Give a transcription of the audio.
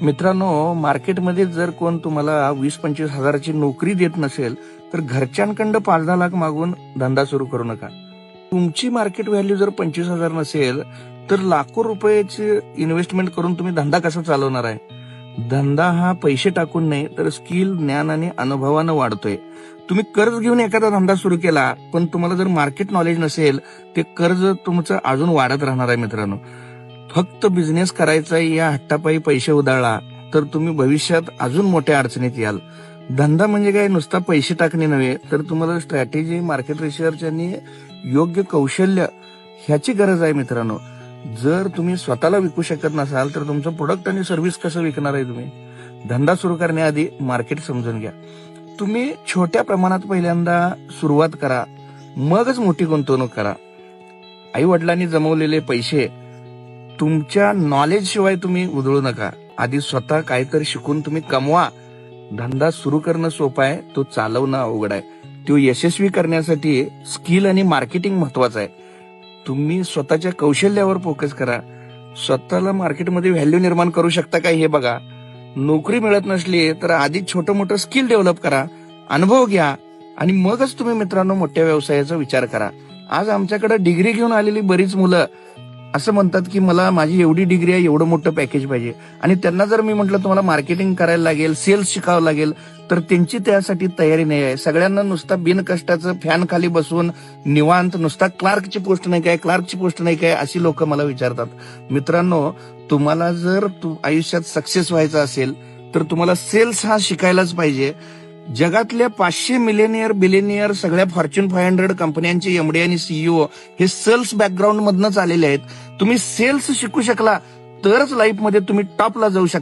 मित्रांनो, मार्केटमध्ये जर कोण तुम्हाला 20-25 हजाराची नोकरी देत नसेल तर घरच्यांकडं 5-10 लाख मागून धंदा सुरू करू नका. तुमची मार्केट व्हॅल्यू जर 25,000 नसेल तर लाखो रुपयाची इन्व्हेस्टमेंट करून तुम्ही धंदा कसा चालवणार आहे? धंदा हा पैसे टाकून नाही तर स्किल, ज्ञान आणि अनुभवानं वाढतोय. तुम्ही कर्ज घेऊन एखादा धंदा सुरू केला पण तुम्हाला जर मार्केट नॉलेज नसेल ते कर्ज तुमचं अजून वाढत राहणार आहे. मित्रांनो, फक्त बिझनेस करायचा या हट्टापायी पैसे उधळला तर तुम्ही भविष्यात अजून मोठ्या अडचणीत याल. धंदा म्हणजे काय नुसता पैसे टाकणे नव्हे तर तुम्हाला स्ट्रॅटेजी, मार्केट रिसर्च आणि योग्य कौशल्य ह्याची गरज आहे. मित्रांनो, जर तुम्ही स्वतःला विकू शकत नसाल तर तुमचं प्रोडक्ट आणि सर्व्हिस कसं विकणार आहे तुम्ही? धंदा सुरू करण्याआधी मार्केट समजून घ्या. तुम्ही छोट्या प्रमाणात पहिल्यांदा सुरुवात करा, मगच मोठी गुंतवणूक करा. आई वडिलांनी जमवलेले पैसे तुमच्या नॉलेज शिवाय तुम्ही उधळू नका. आधी स्वतः काहीतरी शिकून तुम्ही कमवा. धंदा सुरू करणं सोपं आहे, तो चालवणं अवघड आहे. तो यशस्वी करण्यासाठी स्किल आणि मार्केटिंग महत्वाचं आहे. तुम्ही स्वतःच्या कौशल्यावर फोकस करा. स्वतःला मार्केटमध्ये व्हॅल्यू निर्माण करू शकता काय हे बघा. नोकरी मिळत नसली तर आधी छोटं मोठं स्किल डेव्हलप करा, अनुभव घ्या आणि मगच तुम्ही मित्रांनो मोठ्या व्यवसायाचा विचार करा. आज आमच्याकडे डिग्री घेऊन आलेली बरीच मुलं असं म्हणतात की मला माझी एवढी डिग्री आहे, एवढं मोठं पॅकेज पाहिजे. आणि त्यांना जर मी म्हटलं तुम्हाला मार्केटिंग करायला लागेल, सेल्स शिकावं लागेल, तर त्यांची त्यासाठी तयारी नाही आहे. सगळ्यांना नुसता बिनकष्टाचं फॅन खाली बसून निवांत नुसता क्लार्कची पोस्ट नाही काय अशी लोक मला विचारतात. मित्रांनो, तुम्हाला जर आयुष्यात सक्सेस व्हायचं असेल तर तुम्हाला सेल्स हा शिकायलाच पाहिजे. जगातल्या 500 मिलियनियर, बिलियनियर, सगळ्या फॉर्च्यून 500 कंपन्यांचे एमडी आणि सीईओ हे सेल्स बॅकग्राऊंड मधनच आलेले आहेत. तुम्ही सेल्स शिकू शकला तरच लाईफमध्ये तुम्ही टॉपला जाऊ शकता.